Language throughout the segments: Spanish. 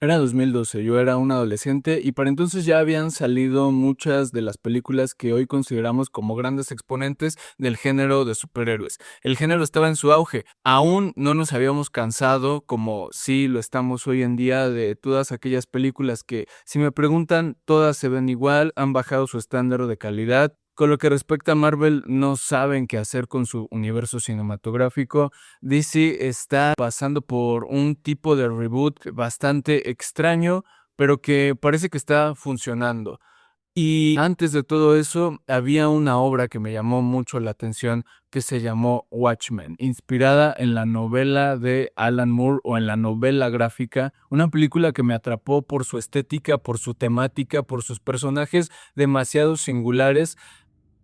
Era 2012, yo era un adolescente y para entonces ya habían salido muchas de las películas que hoy consideramos como grandes exponentes del género de superhéroes. El género estaba en su auge. Aún no nos habíamos cansado, como sí lo estamos hoy en día, de todas aquellas películas que, si me preguntan, todas se ven igual, han bajado su estándar de calidad. Con lo que respecta a Marvel, no saben qué hacer con su universo cinematográfico. DC está pasando por un tipo de reboot bastante extraño, pero que parece que está funcionando. Y antes de todo eso, había una obra que me llamó mucho la atención que se llamó Watchmen, inspirada en la novela de Alan Moore o en la novela gráfica, una película que me atrapó por su estética, por su temática, por sus personajes demasiado singulares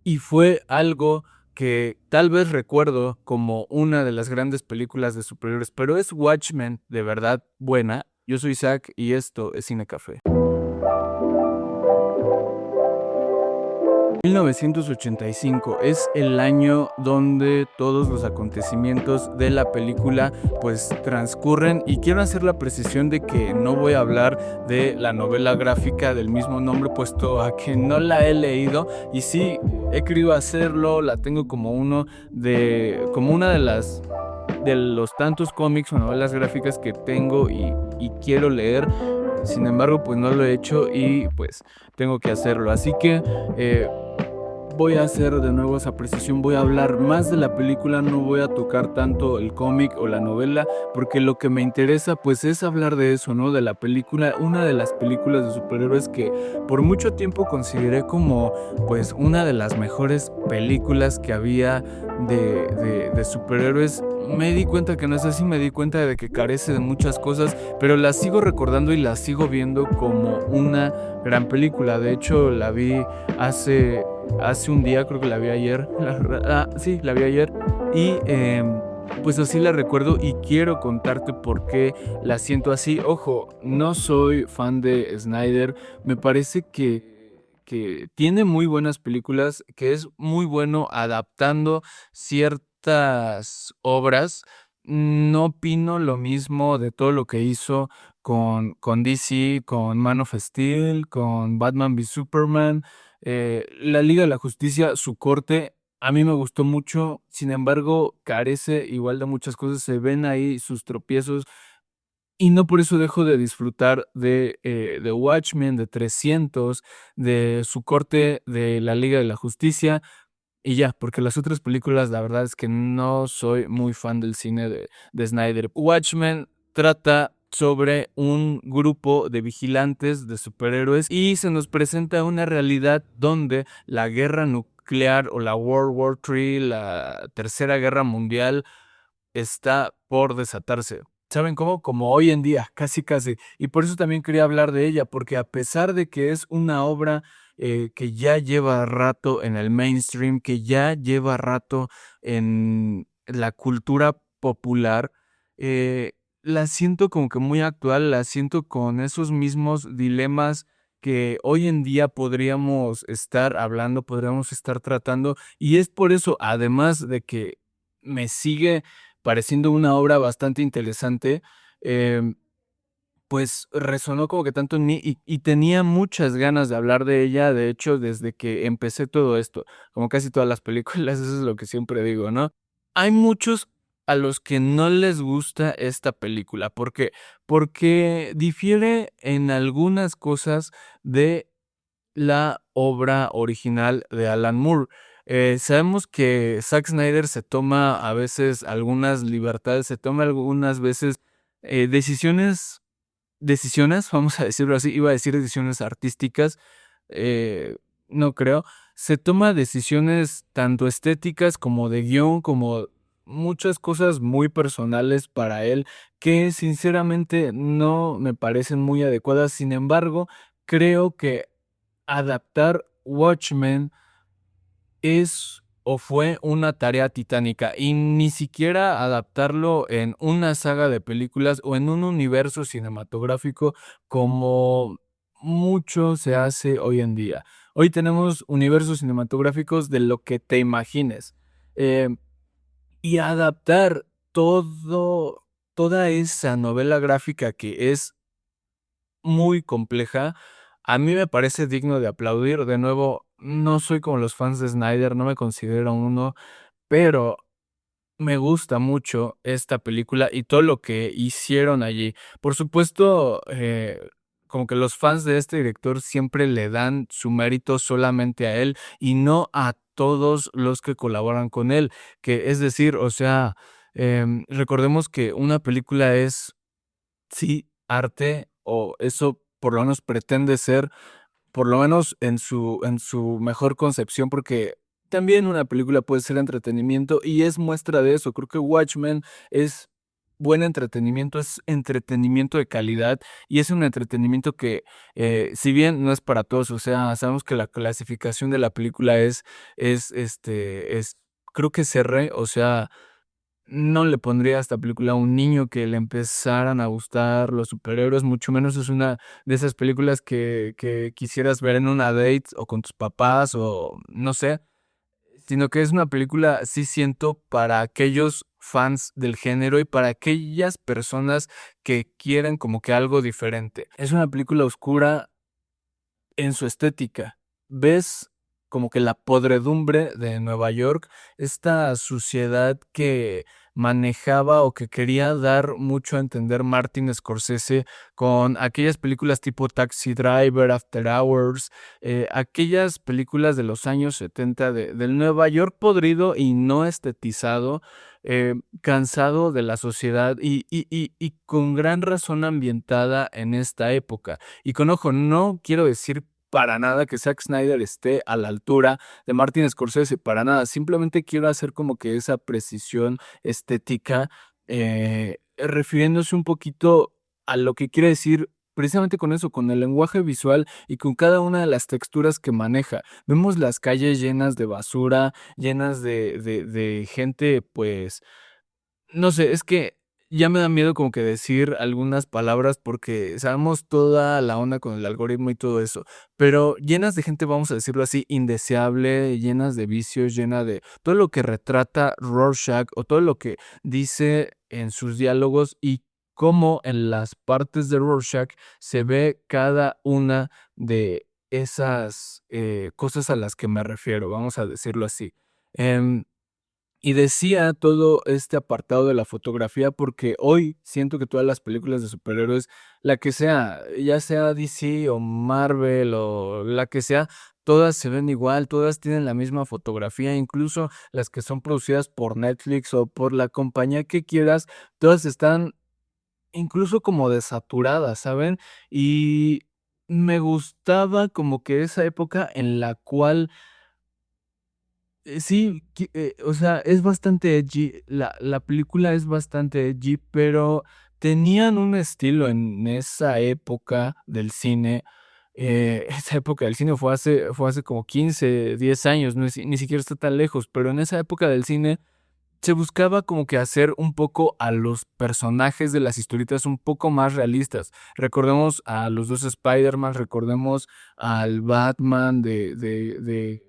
y fue algo que tal vez recuerdo como una de las grandes películas de superhéroes, pero es Watchmen de verdad buena. Yo soy Isaac y esto es Cine Café. 1985 es el año donde todos los acontecimientos de la película pues transcurren y quiero hacer la precisión de que no voy a hablar de la novela gráfica del mismo nombre puesto a que no la he leído y sí he querido hacerlo, la tengo como como una de los tantos cómics o novelas gráficas que tengo y quiero leer. Sin embargo, pues no lo he hecho y pues tengo que hacerlo. Así que eh, voy a hacer de nuevo esa precisión, voy a hablar más de la película, no voy a tocar tanto el cómic o la novela, porque lo que me interesa pues es hablar de eso, ¿no? De la película, una de las películas de superhéroes que por mucho tiempo consideré como pues una de las mejores películas que había de superhéroes. Me di cuenta que no es así, me di cuenta de que carece de muchas cosas, pero la sigo recordando y la sigo viendo como una gran película. De hecho, la vi hace un día, creo que la vi ayer. Sí, la vi ayer. Y pues así la recuerdo y quiero contarte por qué la siento así. Ojo, no soy fan de Snyder. Me parece que tiene muy buenas películas, que es muy bueno adaptando ciertas obras. No opino lo mismo de todo lo que hizo con DC, con Man of Steel, con Batman v Superman. La Liga de la Justicia, su corte, a mí me gustó mucho, sin embargo, carece igual de muchas cosas, se ven ahí sus tropiezos y no por eso dejo de disfrutar de Watchmen, de 300, de su corte de la Liga de la Justicia y ya, porque las otras películas, la verdad es que no soy muy fan del cine de Snyder. Watchmen trata sobre un grupo de vigilantes de superhéroes y se nos presenta una realidad donde la guerra nuclear o la World War III, la Tercera Guerra Mundial, está por desatarse. ¿Saben cómo? Como hoy en día, casi casi. Y por eso también quería hablar de ella, porque a pesar de que es una obra que ya lleva rato en el mainstream, que ya lleva rato en la cultura popular, la siento como que muy actual, la siento con esos mismos dilemas que hoy en día podríamos estar hablando, podríamos estar tratando, y es por eso, además de que me sigue pareciendo una obra bastante interesante, em, pues resonó como que tanto en mí y tenía muchas ganas de hablar de ella, de hecho, desde que empecé todo esto, como casi todas las películas, eso es lo que siempre digo, ¿no? Hay muchos a los que no les gusta esta película, ¿por qué? Porque difiere en algunas cosas de la obra original de Alan Moore. Sabemos que Zack Snyder se toma a veces algunas libertades, se toma algunas veces decisiones vamos a decirlo así, iba a decir decisiones artísticas, eh, no creo, se toma decisiones tanto estéticas como de guión, como muchas cosas muy personales para él, que sinceramente no me parecen muy adecuadas. Sin embargo, creo que adaptar Watchmen es o fue una tarea titánica y ni siquiera adaptarlo en una saga de películas o en un universo cinematográfico como mucho se hace hoy en día. Hoy tenemos universos cinematográficos de lo que te imagines. Eh, y adaptar toda esa novela gráfica que es muy compleja. A mí me parece digno de aplaudir. De nuevo, no soy como los fans de Snyder, no me considero uno, pero me gusta mucho esta película y todo lo que hicieron allí. Por supuesto, como que los fans de este director siempre le dan su mérito solamente a él y no a todos los que colaboran con él. Que es decir, o sea, recordemos que una película es, sí, arte, o eso por lo menos pretende ser, por lo menos en su mejor concepción, porque también una película puede ser entretenimiento y es muestra de eso. Creo que Watchmen es buen entretenimiento, es entretenimiento de calidad y es un entretenimiento que, si bien no es para todos, o sea, sabemos que la clasificación de la película es, creo que es R, o sea, no le pondría a esta película a un niño que le empezaran a gustar los superhéroes, mucho menos es una de esas películas que quisieras ver en una date o con tus papás o no sé, sino que es una película, sí siento, para aquellos fans del género y para aquellas personas que quieren como que algo diferente. Es una película oscura en su estética. Ves como que la podredumbre de Nueva York, esta suciedad que manejaba o que quería dar mucho a entender Martin Scorsese con aquellas películas tipo Taxi Driver, After Hours, aquellas películas de los años 70 del Nueva York podrido y no estetizado, cansado de la sociedad y con gran razón ambientada en esta época. Y con ojo, no quiero decir para nada que Zack Snyder esté a la altura de Martin Scorsese, para nada. Simplemente quiero hacer como que esa precisión estética, refiriéndose un poquito a lo que quiere decir precisamente con eso, con el lenguaje visual y con cada una de las texturas que maneja. Vemos las calles llenas de basura, llenas de gente, pues no sé, es que ya me da miedo como que decir algunas palabras porque sabemos toda la onda con el algoritmo y todo eso, pero llenas de gente, vamos a decirlo así, indeseable, llenas de vicios, llena de todo lo que retrata Rorschach o todo lo que dice en sus diálogos y cómo en las partes de Rorschach se ve cada una de esas cosas a las que me refiero, vamos a decirlo así. Em, y decía todo este apartado de la fotografía porque hoy siento que todas las películas de superhéroes, la que sea, ya sea DC o Marvel o la que sea, todas se ven igual, todas tienen la misma fotografía, incluso las que son producidas por Netflix o por la compañía que quieras, todas están incluso como desaturadas, ¿saben? Y me gustaba como que esa época en la cual sí, o sea, es bastante edgy, la película es bastante edgy, pero tenían un estilo en esa época del cine, esa época del cine fue hace como 15, 10 años, no es ni siquiera está tan lejos, pero en esa época del cine se buscaba como que hacer un poco a los personajes de las historietas un poco más realistas. Recordemos a los 2 Spider-Man, recordemos al Batman de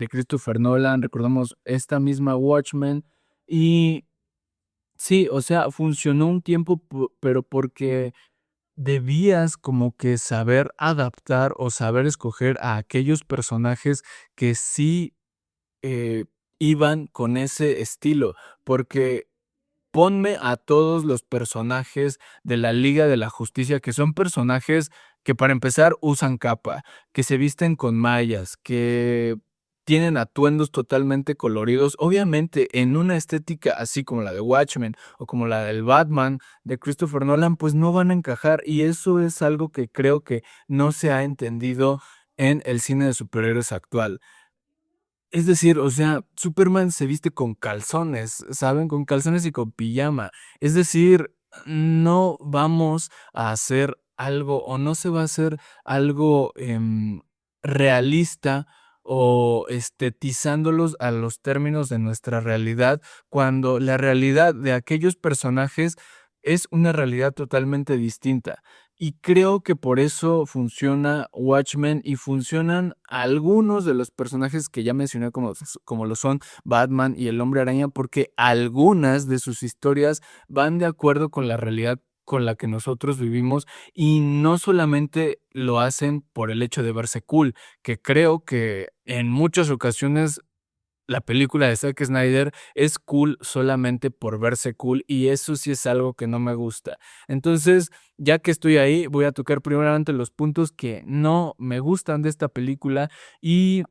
Christopher Nolan, recordemos esta misma Watchmen y sí, o sea, funcionó un tiempo, pero porque debías como que saber adaptar o saber escoger a aquellos personajes que sí, eh, iban con ese estilo, porque ponme a todos los personajes de la Liga de la Justicia, que son personajes que para empezar usan capa, que se visten con mallas, que tienen atuendos totalmente coloridos, obviamente en una estética así como la de Watchmen o como la del Batman de Christopher Nolan, pues no van a encajar y eso es algo que creo que no se ha entendido en el cine de superhéroes actual. Es decir, o sea, Superman se viste con calzones, ¿saben? Con calzones y con pijama. Es decir, no vamos a hacer algo o no se va a hacer algo realista o estetizándolos a los términos de nuestra realidad, cuando la realidad de aquellos personajes es una realidad totalmente distinta. Y creo que por eso funciona Watchmen y funcionan algunos de los personajes que ya mencioné como lo son Batman y el Hombre Araña, porque algunas de sus historias van de acuerdo con la realidad con la que nosotros vivimos y no solamente lo hacen por el hecho de verse cool, que creo que en muchas ocasiones la película de Zack Snyder es cool solamente por verse cool y eso sí es algo que no me gusta. Entonces, ya que estoy ahí, voy a tocar primeramente los puntos que no me gustan de esta película y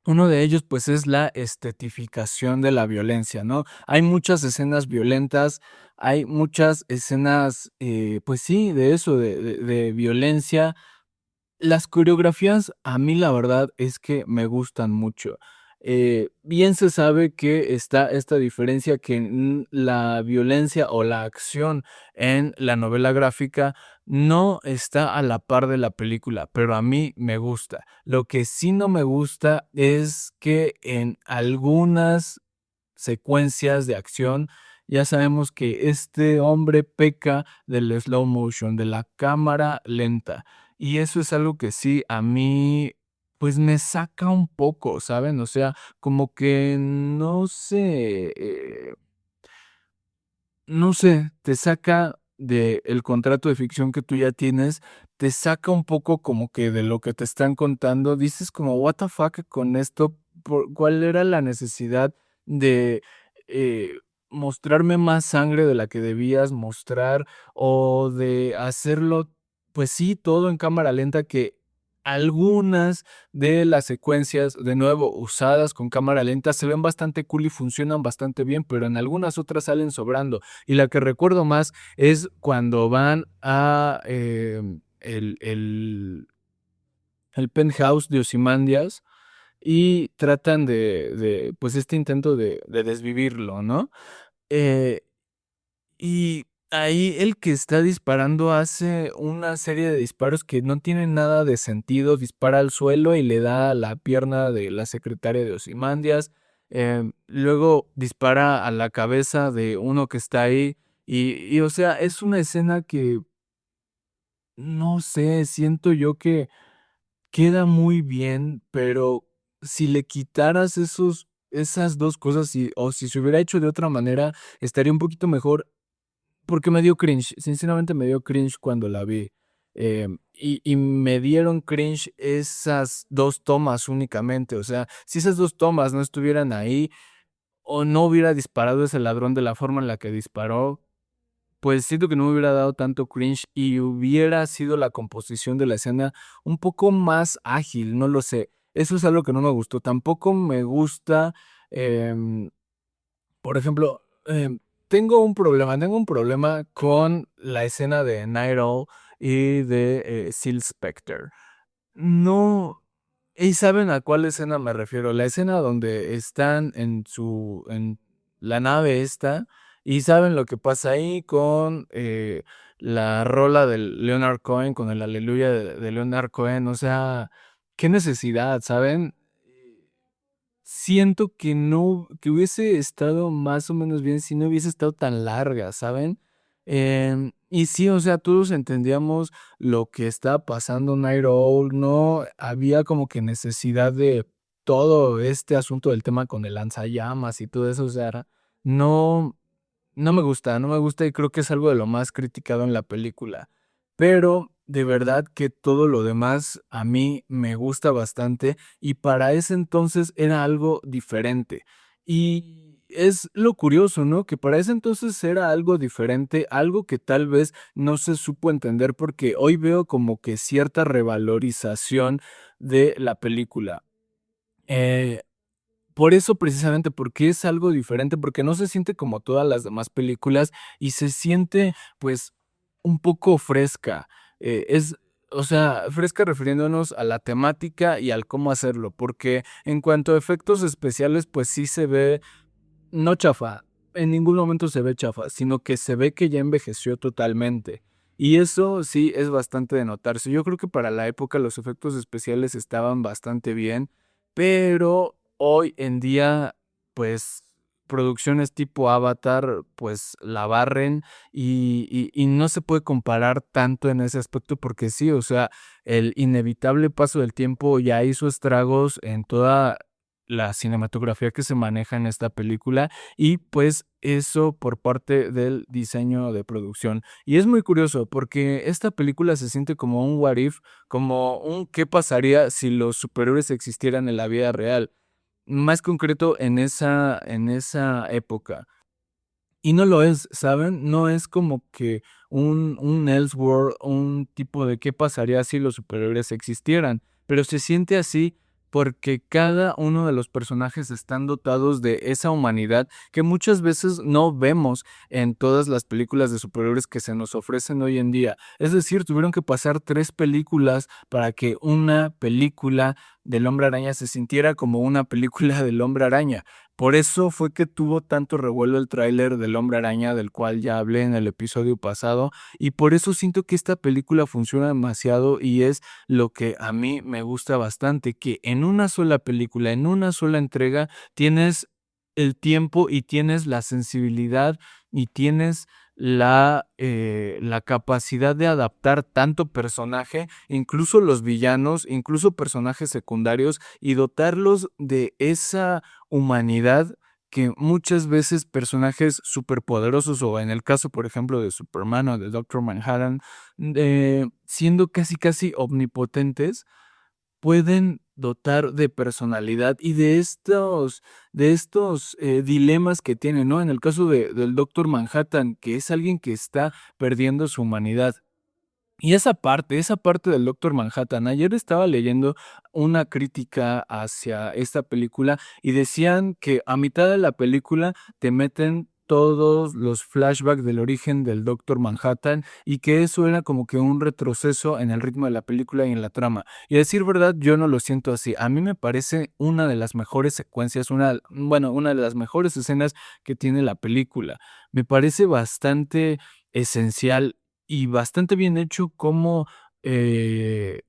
uno de ellos, pues, es la estetificación de la violencia, ¿no? Hay muchas escenas violentas, hay muchas escenas, pues sí, de eso, de violencia. Las coreografías, a mí la verdad es que me gustan mucho. Bien se sabe que está esta diferencia que la violencia o la acción en la novela gráfica no está a la par de la película, pero a mí me gusta. Lo que sí no me gusta es que en algunas secuencias de acción, ya sabemos que este hombre peca del slow motion, de la cámara lenta. Y eso es algo que sí a mí, pues me saca un poco, ¿saben? O sea, como que no sé, no sé, te saca del contrato de ficción que tú ya tienes, te saca un poco como que de lo que te están contando, dices como, what the fuck con esto, ¿cuál era la necesidad de eh, mostrarme más sangre de la que debías mostrar o de hacerlo, pues sí, todo en cámara lenta que algunas de las secuencias, de nuevo, usadas con cámara lenta, se ven bastante cool y funcionan bastante bien, pero en algunas otras salen sobrando. Y la que recuerdo más es cuando van a el penthouse de Ozymandias y tratan pues este intento de desvivirlo, ¿no? Eh, y ahí el que está disparando hace una serie de disparos que no tienen nada de sentido. Dispara al suelo y le da a la pierna de la secretaria de Ozymandias. Luego dispara a la cabeza de uno que está ahí. O sea, es una escena que, no sé, siento yo que queda muy bien, pero si le quitaras esas dos cosas o si se hubiera hecho de otra manera, estaría un poquito mejor. Porque me dio cringe, sinceramente me dio cringe cuando la vi. Y me dieron cringe esas 2 tomas únicamente, o sea, si esas 2 tomas no estuvieran ahí, o no hubiera disparado ese ladrón de la forma en la que disparó, pues siento que no me hubiera dado tanto cringe y hubiera sido la composición de la escena un poco más ágil, no lo sé. Eso es algo que no me gustó. Tampoco me gusta, em por ejemplo, tengo un problema con la escena de Night Owl y de Sil Specter. No, ¿y saben a cuál escena me refiero? La escena donde están en la nave esta y saben lo que pasa ahí con la rola de Leonard Cohen, con el Aleluya de Leonard Cohen. O sea, qué necesidad, ¿saben? Siento que no, que hubiese estado más o menos bien si no hubiese estado tan larga, ¿saben? Y sí, o sea, todos entendíamos lo que estaba pasando en Night Owl, no había como que necesidad de todo este asunto del tema con el lanzallamas y todo eso, o sea, no, no me gusta y creo que es algo de lo más criticado en la película. Pero de verdad que todo lo demás a mí me gusta bastante y para ese entonces era algo diferente. Y es lo curioso, ¿no? Que para ese entonces era algo diferente, algo que tal vez no se supo entender porque hoy veo como que cierta revalorización de la película. Eh, por eso precisamente, porque es algo diferente, porque no se siente como todas las demás películas y se siente, pues, un poco fresca. Es, o sea, fresca refiriéndonos a la temática y al cómo hacerlo, porque en cuanto a efectos especiales, pues sí se ve, no chafa, en ningún momento se ve chafa, sino que se ve que ya envejeció totalmente. Y eso sí es bastante de notarse. Yo creo que para la época los efectos especiales estaban bastante bien, pero hoy en día, pues, producciones tipo Avatar, pues la barren y no se puede comparar tanto en ese aspecto porque sí, o sea, el inevitable paso del tiempo ya hizo estragos en toda la cinematografía que se maneja en esta película y pues eso por parte del diseño de producción. Y es muy curioso porque esta película se siente como un what if, como un qué pasaría si los superhéroes existieran en la vida real, más concreto en esa época. Y no lo es, ¿saben? No es como que un Elseworld, un tipo de qué pasaría si los superhéroes existieran, pero se siente así porque cada uno de los personajes están dotados de esa humanidad que muchas veces no vemos en todas las películas de superhéroes que se nos ofrecen hoy en día. Es decir, tuvieron que pasar 3 películas para que una película del Hombre Araña se sintiera como una película del Hombre Araña. Por eso fue que tuvo tanto revuelo el tráiler del Hombre Araña, del cual ya hablé en el episodio pasado, y por eso siento que esta película funciona demasiado y es lo que a mí me gusta bastante, que en una sola película, en una sola entrega, tienes el tiempo y tienes la sensibilidad y tienes la capacidad de adaptar tanto personaje, incluso los villanos, incluso personajes secundarios, y dotarlos de esa humanidad que muchas veces personajes superpoderosos, o en el caso, por ejemplo, de Superman o de Doctor Manhattan, siendo casi casi omnipotentes, pueden dotar de personalidad y de estos dilemas que tienen, ¿no? En el caso del Doctor Manhattan, que es alguien que está perdiendo su humanidad. Y esa parte del Doctor Manhattan, ayer estaba leyendo una crítica hacia esta película y decían que a mitad de la película te meten todos los flashbacks del origen del Doctor Manhattan y que eso era como que un retroceso en el ritmo de la película y en la trama. Y a decir verdad, yo no lo siento así. A mí me parece una de las mejores secuencias, una de las mejores escenas que tiene la película. Me parece bastante esencial y bastante bien hecho cómo eh,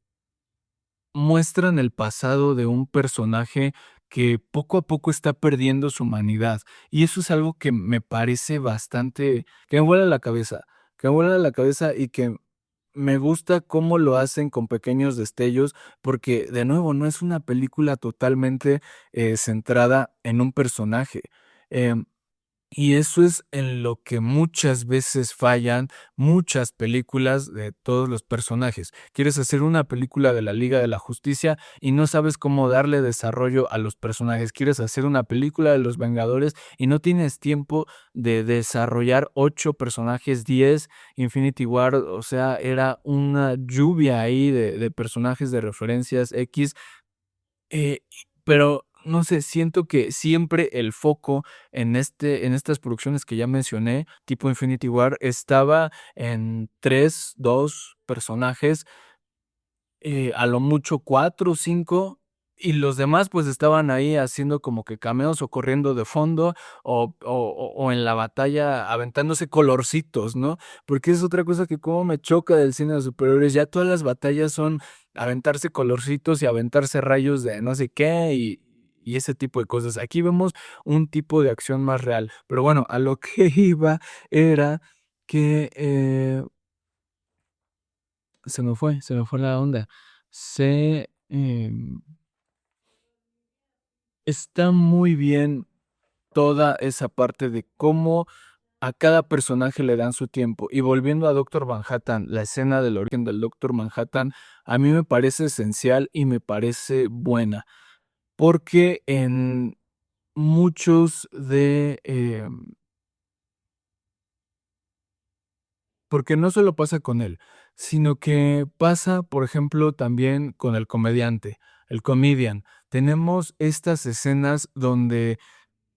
muestran el pasado de un personaje que poco a poco está perdiendo su humanidad. Y eso es algo que me parece bastante, que me vuela la cabeza, que me vuela la cabeza y que me gusta cómo lo hacen con pequeños destellos, porque de nuevo no es una película totalmente centrada en un personaje. Em, y eso es en lo que muchas veces fallan muchas películas de todos los personajes. Quieres hacer una película de la Liga de la Justicia y no sabes cómo darle desarrollo a los personajes. Quieres hacer una película de los Vengadores y no tienes tiempo de desarrollar 8 personajes, 10. Infinity War, o sea, era una lluvia ahí de personajes, de referencias X. Eh, pero no sé, siento que siempre el foco en estas producciones que ya mencioné, tipo Infinity War, estaba en 3 2 personajes, a lo mucho 4 o 5, y los demás, pues, estaban ahí haciendo como que cameos, o corriendo de fondo, o en la batalla aventándose colorcitos, ¿no? Porque es otra cosa que como me choca del cine de superhéroes, ya todas las batallas son aventarse colorcitos y aventarse rayos de no sé qué, y ese tipo de cosas. Aquí vemos un tipo de acción más real. Pero bueno, a lo que iba era que, se me fue la onda. Se, está muy bien toda esa parte de cómo a cada personaje le dan su tiempo. Y volviendo a Doctor Manhattan, la escena del origen del Doctor Manhattan, a mí me parece esencial y me parece buena, porque en muchos de, porque no solo pasa con él, sino que pasa, por ejemplo, también con el comediante, el comedian. Tenemos estas escenas donde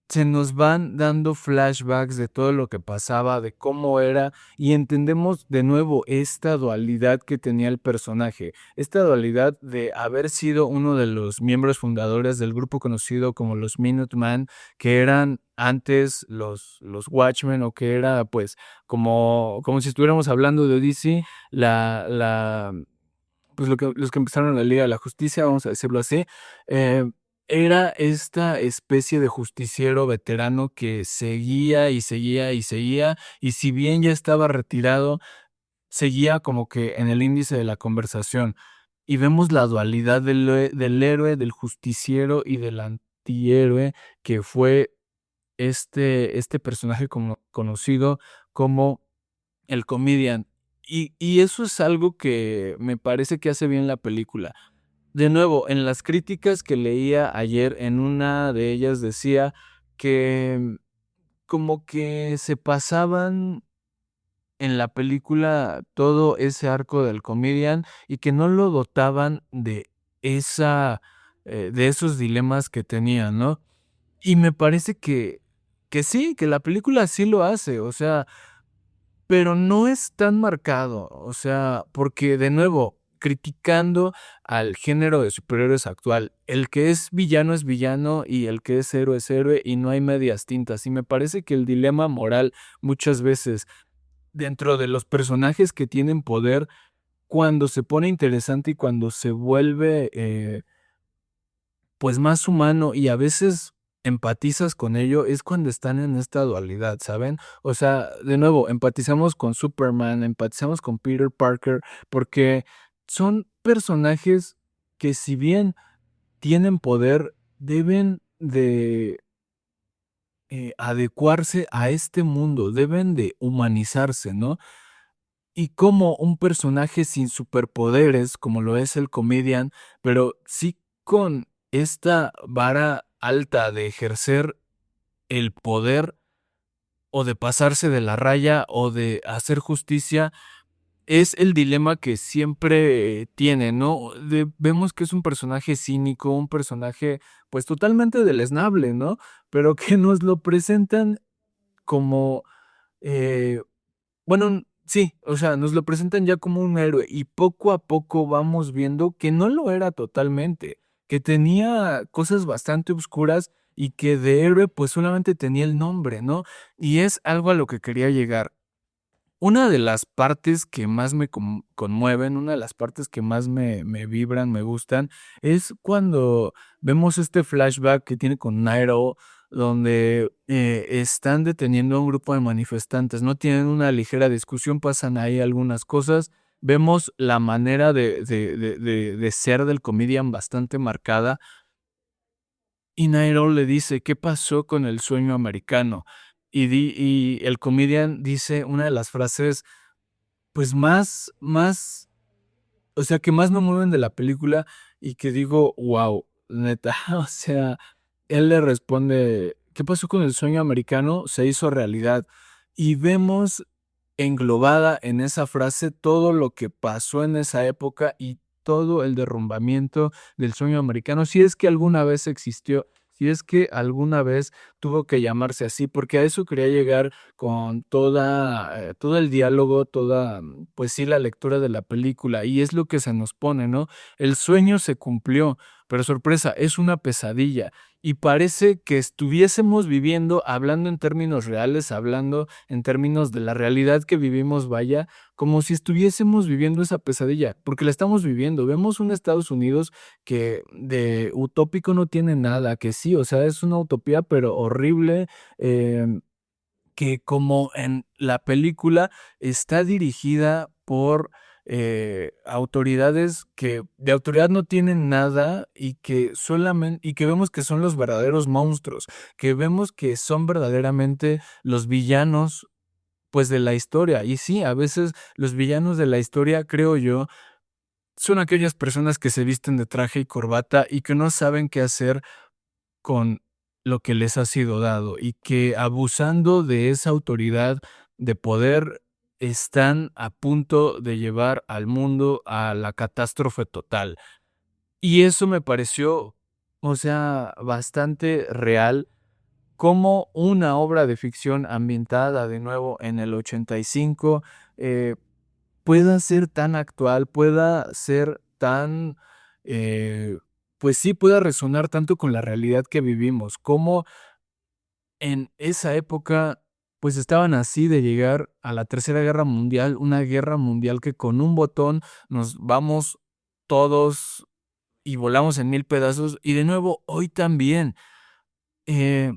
se nos van dando flashbacks de todo lo que pasaba, de cómo era, y entendemos de nuevo esta dualidad que tenía el personaje, esta dualidad de haber sido uno de los miembros fundadores del grupo conocido como los Minutemen, que eran antes los Watchmen, o que era pues como si estuviéramos hablando de DC, pues los que empezaron la Liga de la Justicia, vamos a decirlo así. eh, Era esta especie de justiciero veterano que seguía y seguía y seguía, y si bien ya estaba retirado, seguía como que en el índice de la conversación. Y vemos la dualidad del héroe, del justiciero y del antihéroe que fue este personaje conocido como el comedian. Y eso es algo que me parece que hace bien la película. De nuevo, en las críticas que leía ayer, en una de ellas decía que como que se pasaban en la película todo ese arco del comedian y que no lo dotaban de esa de esos dilemas que tenía, ¿no? Y me parece que sí, que la película sí lo hace, o sea, pero no es tan marcado, o sea, porque de nuevo, criticando al género de superhéroes actual, el que es villano y el que es héroe y no hay medias tintas. Y me parece que el dilema moral muchas veces dentro de los personajes que tienen poder, cuando se pone interesante y cuando se vuelve pues más humano y a veces empatizas con ello, es cuando están en esta dualidad, ¿saben? O sea, de nuevo, empatizamos con Superman, empatizamos con Peter Parker, porque son personajes que si bien tienen poder, deben de adecuarse a este mundo, deben de humanizarse, ¿no? Y como un personaje sin superpoderes, como lo es el comedian, pero sí con esta vara alta de ejercer el poder o de pasarse de la raya o de hacer justicia, es el dilema que siempre tiene, ¿no? Vemos que es un personaje cínico, un personaje pues totalmente deleznable, ¿no? Pero que nos lo presentan como eh, bueno, sí, o sea, nos lo presentan ya como un héroe y poco a poco vamos viendo que no lo era totalmente, que tenía cosas bastante oscuras y que de héroe pues solamente tenía el nombre, ¿no? Y es algo a lo que quería llegar. Una de las partes que más me conmueven, una de las partes que más me vibran, me gustan, es cuando vemos este flashback que tiene con Nairo, donde están deteniendo a un grupo de manifestantes, ¿no? Tienen una ligera discusión, pasan ahí algunas cosas. Vemos la manera de ser del comedian bastante marcada. Y Nairo le dice, ¿qué pasó con el sueño americano? Y el comedian dice una de las frases pues más, o sea, que más me mueven de la película y que digo: "Guau", neta, o sea, él le responde: "¿Qué pasó con el sueño americano? Se hizo realidad". Y vemos englobada en esa frase todo lo que pasó en esa época y todo el derrumbamiento del sueño americano, si es que alguna vez existió, si es que alguna vez tuvo que llamarse así, porque a eso quería llegar con todo el diálogo, toda, pues sí, la lectura de la película, y es lo que se nos pone, ¿no? El sueño se cumplió, pero sorpresa, es una pesadilla, y parece que estuviésemos viviendo, hablando en términos reales, hablando en términos de la realidad que vivimos, vaya, como si estuviésemos viviendo esa pesadilla, porque la estamos viviendo. Vemos un Estados Unidos que de utópico no tiene nada, que sí, o sea, es una utopía, pero horrible, que como en la película está dirigida por autoridades que de autoridad no tienen nada y que solamente y que vemos que son los verdaderos monstruos, que vemos que son verdaderamente los villanos pues de la historia. Y sí, a veces los villanos de la historia, creo yo, son aquellas personas que se visten de traje y corbata y que no saben qué hacer con lo que les ha sido dado y que abusando de esa autoridad de poder están a punto de llevar al mundo a la catástrofe total. Y eso me pareció, o sea, bastante real, como una obra de ficción ambientada de nuevo en el 85 eh, pueda ser tan actual, pueda ser tan, pues sí, pueda resonar tanto con la realidad que vivimos, como en esa época, pues estaban así de llegar a la Tercera Guerra Mundial, una guerra mundial que con un botón nos vamos todos y volamos en mil pedazos, y de nuevo, hoy también. Eh,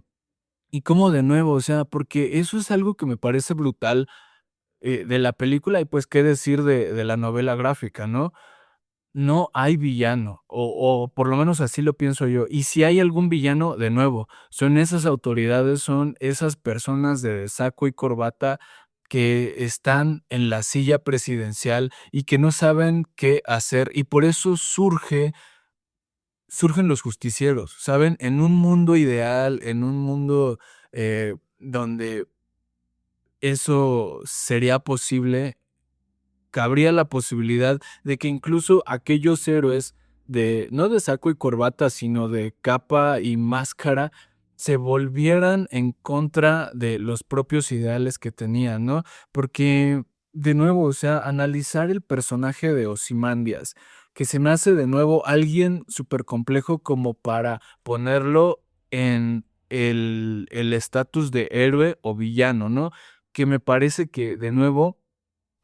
y como de nuevo, o sea, porque eso es algo que me parece brutal de la película y pues qué decir de la novela gráfica, ¿no? no hay villano, o por lo menos así lo pienso yo. Y si hay algún villano, de nuevo, son esas autoridades, son esas personas de saco y corbata que están en la silla presidencial y que no saben qué hacer, y por eso surgen los justicieros, ¿saben? En un mundo ideal, en un mundo, donde eso sería posible, cabría la posibilidad de que incluso aquellos héroes de, no de saco y corbata, sino de capa y máscara, se volvieran en contra de los propios ideales que tenían, ¿no? Porque, de nuevo, o sea, analizar el personaje de Ozymandias, que se me hace de nuevo alguien súper complejo como para ponerlo en el estatus de héroe o villano, ¿no? Que me parece que, de nuevo,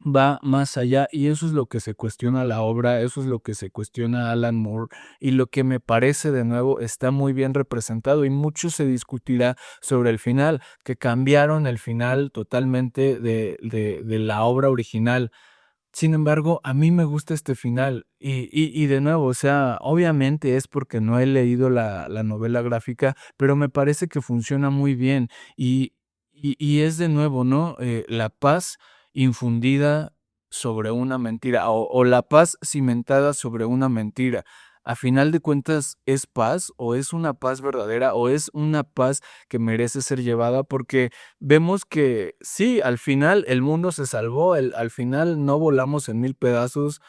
va más allá, y eso es lo que se cuestiona la obra, eso es lo que se cuestiona Alan Moore, y lo que me parece, de nuevo, está muy bien representado, y mucho se discutirá sobre el final, que cambiaron el final totalmente de la obra original. Sin embargo, a mí me gusta este final y de nuevo, o sea, obviamente es porque no he leído la novela gráfica, pero me parece que funciona muy bien y y es de nuevo, ¿no? La paz infundida sobre una mentira o la paz cimentada sobre una mentira. A final de cuentas, ¿es paz o es una paz verdadera o es una paz que merece ser llevada? Porque vemos que sí, al final el mundo se salvó, al final no volamos en mil pedazos.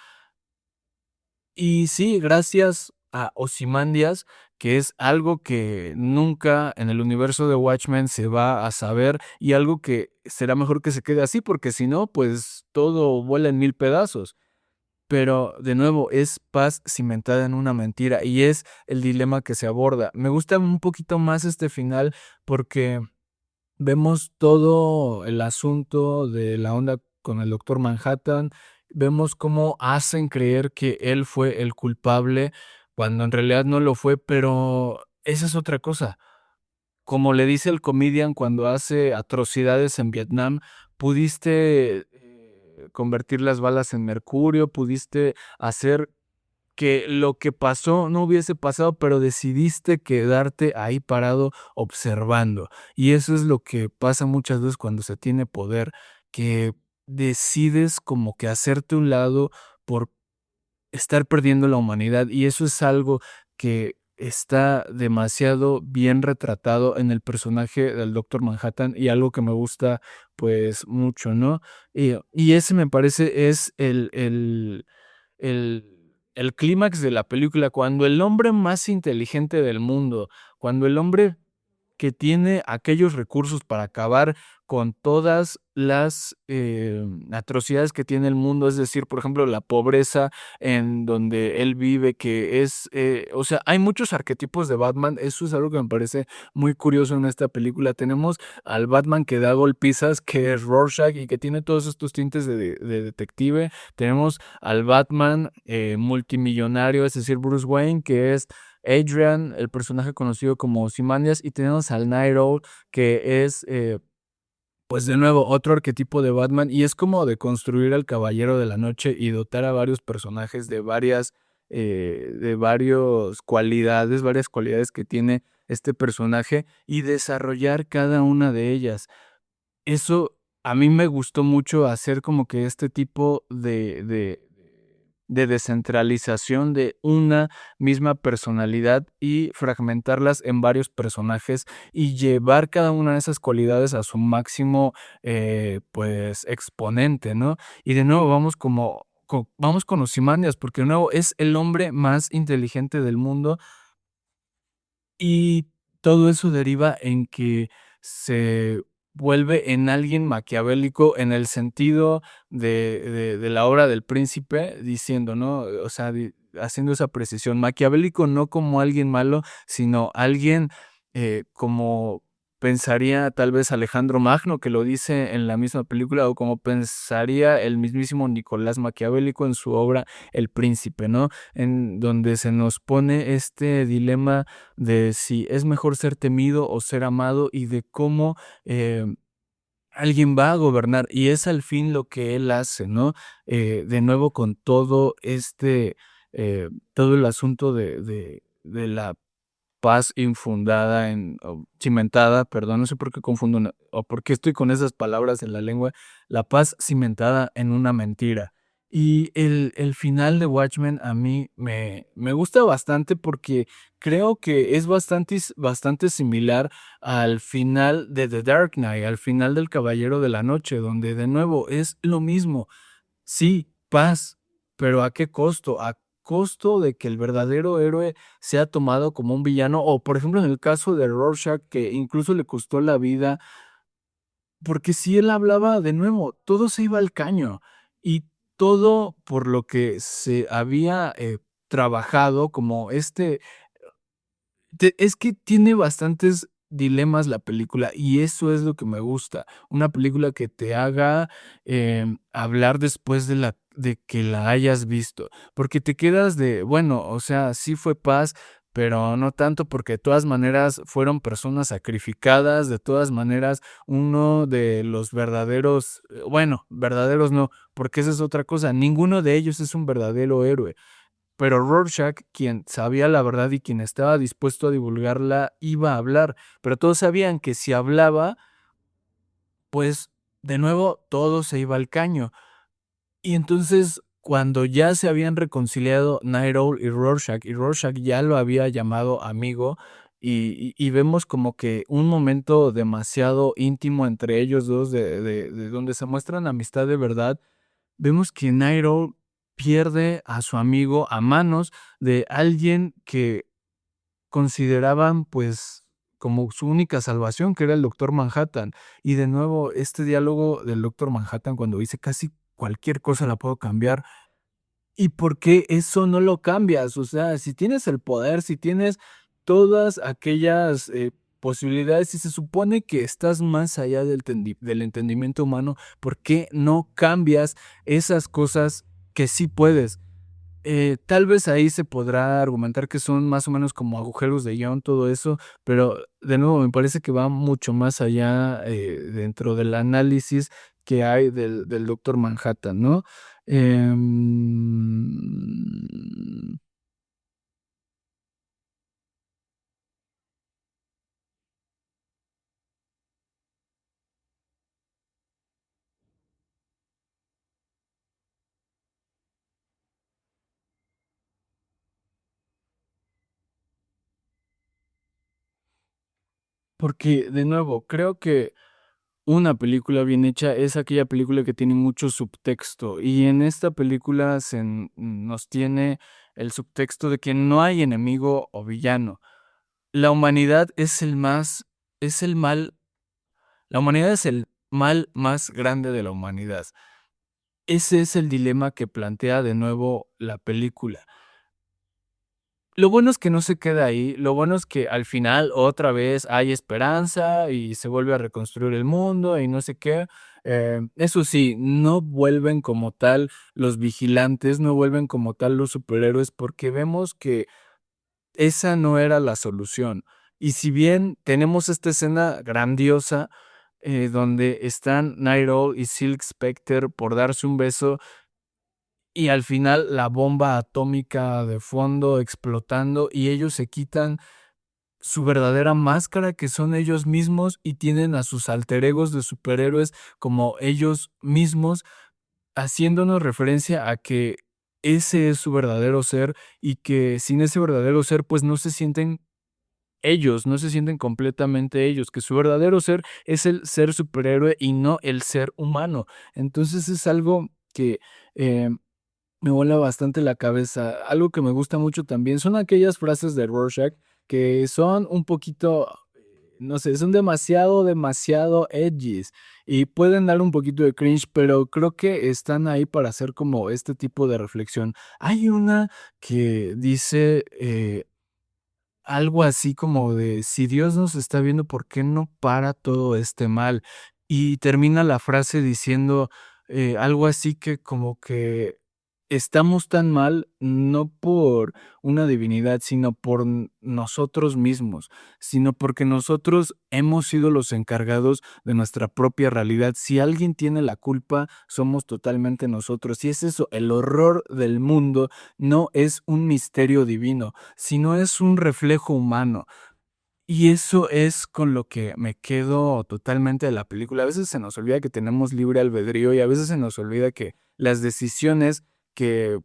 Y sí, gracias a Ozymandias, que es algo que nunca en el universo de Watchmen se va a saber y algo que será mejor que se quede así, porque si no, pues todo vuela en mil pedazos. Pero de nuevo, es paz cimentada en una mentira y es el dilema que se aborda. Me gusta un poquito más este final porque vemos todo el asunto de la onda con el Doctor Manhattan, vemos cómo hacen creer que él fue el culpable, cuando en realidad no lo fue, pero esa es otra cosa. Como le dice el comedian cuando hace atrocidades en Vietnam, pudiste, convertir las balas en mercurio, pudiste hacer que lo que pasó no hubiese pasado, pero decidiste quedarte ahí parado observando. Y eso es lo que pasa muchas veces cuando se tiene poder, que decides como que hacerte a un lado por estar perdiendo la humanidad. Y eso es algo que está demasiado bien retratado en el personaje del Doctor Manhattan y algo que me gusta pues mucho, ¿no? Y ese me parece es el el clímax de la película, cuando el hombre más inteligente del mundo, cuando el hombre que tiene aquellos recursos para acabar con todas las, atrocidades que tiene el mundo, es decir, por ejemplo, la pobreza en donde él vive, que es, o sea, hay muchos arquetipos de Batman, eso es algo que me parece muy curioso en esta película. Tenemos al Batman que da golpizas, que es Rorschach y que tiene todos estos tintes de detective. Tenemos al Batman, multimillonario, es decir, Bruce Wayne, que es Adrian, el personaje conocido como Ozymandias, y tenemos al Night Owl, que es, pues de nuevo, otro arquetipo de Batman, y es como de construir al Caballero de la Noche y dotar a varios personajes de varios cualidades, varias cualidades que tiene este personaje, y desarrollar cada una de ellas. Eso a mí me gustó mucho hacer como que este tipo de descentralización de una misma personalidad y fragmentarlas en varios personajes y llevar cada una de esas cualidades a su máximo, pues, exponente, ¿no? Y de nuevo vamos con Ozymandias, porque de nuevo es el hombre más inteligente del mundo y todo eso deriva en que se vuelve en alguien maquiavélico en el sentido de la obra del Príncipe, diciendo, ¿no? O sea, haciendo esa precisión. Maquiavélico no como alguien malo, sino alguien como pensaría tal vez Alejandro Magno, que lo dice en la misma película, o como pensaría el mismísimo Nicolás Maquiavélico en su obra El Príncipe, ¿no? En donde se nos pone este dilema de si es mejor ser temido o ser amado y de cómo alguien va a gobernar y es al fin lo que él hace, ¿no? De nuevo con todo este todo el asunto de la paz infundada en o cimentada, perdón, no sé por qué confundo una o por qué estoy con esas palabras en la lengua, la paz cimentada en una mentira. Y el final de Watchmen a mí me gusta bastante porque creo que es bastante similar al final de The Dark Knight, al final del Caballero de la Noche, donde de nuevo es lo mismo. Sí, paz, pero ¿a qué costo? A costo de que el verdadero héroe sea tomado como un villano, o por ejemplo, en el caso de Rorschach, que incluso le costó la vida, porque si él hablaba de nuevo, todo se iba al caño, y todo por lo que se había, trabajado como es que tiene bastantes dilemas la película y eso es lo que me gusta. Una película que te haga hablar después de que la hayas visto. Porque te quedas de, bueno, o sea, sí fue paz, pero no tanto porque de todas maneras fueron personas sacrificadas, de todas maneras uno de los verdaderos, bueno, verdaderos no, porque esa es otra cosa, ninguno de ellos es un verdadero héroe. Pero Rorschach, quien sabía la verdad y quien estaba dispuesto a divulgarla, iba a hablar, pero todos sabían que si hablaba, pues de nuevo todo se iba al caño. Y entonces, cuando ya se habían reconciliado Night Owl y Rorschach ya lo había llamado amigo, y vemos como que un momento demasiado íntimo entre ellos dos, de donde se muestran amistad de verdad, vemos que Nairo pierde a su amigo a manos de alguien que consideraban, pues, como su única salvación, que era el Doctor Manhattan. Y de nuevo, este diálogo del Doctor Manhattan cuando dice: "Casi cualquier cosa la puedo cambiar". ¿Y por qué eso no lo cambias? O sea, si tienes el poder, si tienes todas aquellas, posibilidades, y se supone que estás más allá del entendimiento humano, ¿por qué no cambias esas cosas que sí puedes? Tal vez ahí se podrá argumentar que son más o menos como agujeros de guión, todo eso, pero de nuevo me parece que va mucho más allá, dentro del análisis que hay del Doctor Manhattan, ¿no? Em, porque, de nuevo, creo que una película bien hecha es aquella película que tiene mucho subtexto, y en esta película nos tiene el subtexto de que no hay enemigo o villano. La humanidad es el mal La humanidad es el mal más grande de la humanidad. Ese es el dilema que plantea de nuevo la película. Lo bueno es que no se queda ahí, lo bueno es que al final otra vez hay esperanza y se vuelve a reconstruir el mundo y no sé qué. Eso sí, no vuelven como tal los vigilantes, no vuelven como tal los superhéroes, porque vemos que esa no era la solución. Y si bien tenemos esta escena grandiosa, donde están Night Owl y Silk Spectre por darse un beso, y al final la bomba atómica de fondo explotando, y ellos se quitan su verdadera máscara, que son ellos mismos, y tienen a sus alter egos de superhéroes como ellos mismos, haciéndonos referencia a que ese es su verdadero ser, y que sin ese verdadero ser, pues, no se sienten ellos, no se sienten completamente ellos, que su verdadero ser es el ser superhéroe y no el ser humano. Entonces, es algo que, eh, me vuela bastante la cabeza. Algo que me gusta mucho también son aquellas frases de Rorschach que son un poquito, no sé, son demasiado edgys y pueden dar un poquito de cringe, pero creo que están ahí para hacer como este tipo de reflexión. Hay una que dice, algo así como de: "Si Dios nos está viendo, ¿por qué no para todo este mal?". Y termina la frase diciendo, algo así que como que estamos tan mal, no por una divinidad, sino por nosotros mismos, sino porque nosotros hemos sido los encargados de nuestra propia realidad. Si alguien tiene la culpa, somos totalmente nosotros. Y es eso, el horror del mundo no es un misterio divino, sino es un reflejo humano. Y eso es con lo que me quedo totalmente de la película. A veces se nos olvida que tenemos libre albedrío y a veces se nos olvida que las decisiones que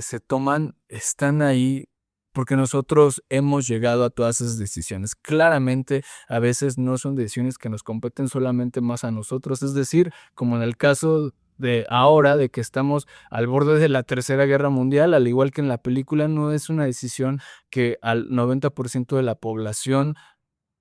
se toman están ahí porque nosotros hemos llegado a todas esas decisiones. Claramente, a veces no son decisiones que nos competen solamente más a nosotros. Es decir, como en el caso de ahora, de que estamos al borde de la Tercera Guerra Mundial, al igual que en la película, no es una decisión que al 90% de la población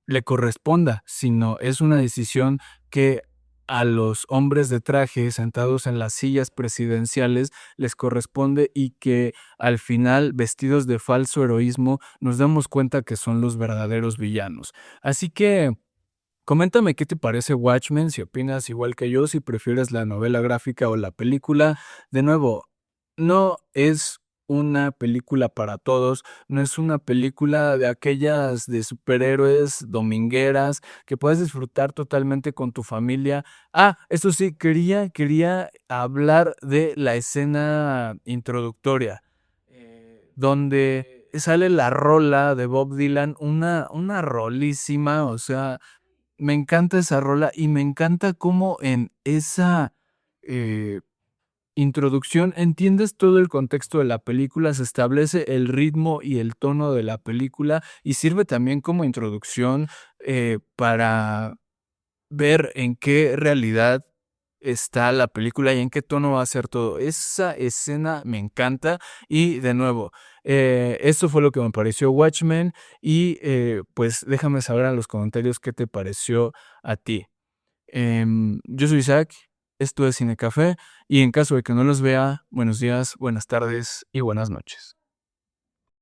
le corresponda, sino es una decisión que a los hombres de traje sentados en las sillas presidenciales les corresponde y que al final, vestidos de falso heroísmo, nos damos cuenta que son los verdaderos villanos. Así que coméntame qué te parece Watchmen, si opinas igual que yo, si prefieres la novela gráfica o la película. De nuevo, no es una película para todos, no es una película de aquellas de superhéroes domingueras que puedes disfrutar totalmente con tu familia. Eso sí, quería hablar de la escena introductoria, donde sale la rola de Bob Dylan, una rolísima, o sea, me encanta esa rola y me encanta cómo en esa eh, introducción entiendes todo el contexto de la película, se establece el ritmo y el tono de la película y sirve también como introducción para ver en qué realidad está la película y en qué tono va a ser todo. Esa escena me encanta y de nuevo, eso fue lo que me pareció Watchmen y pues déjame saber en los comentarios qué te pareció a ti. Yo soy Isaac, esto es Cine Café y en caso de que no los vea, buenos días, buenas tardes y buenas noches.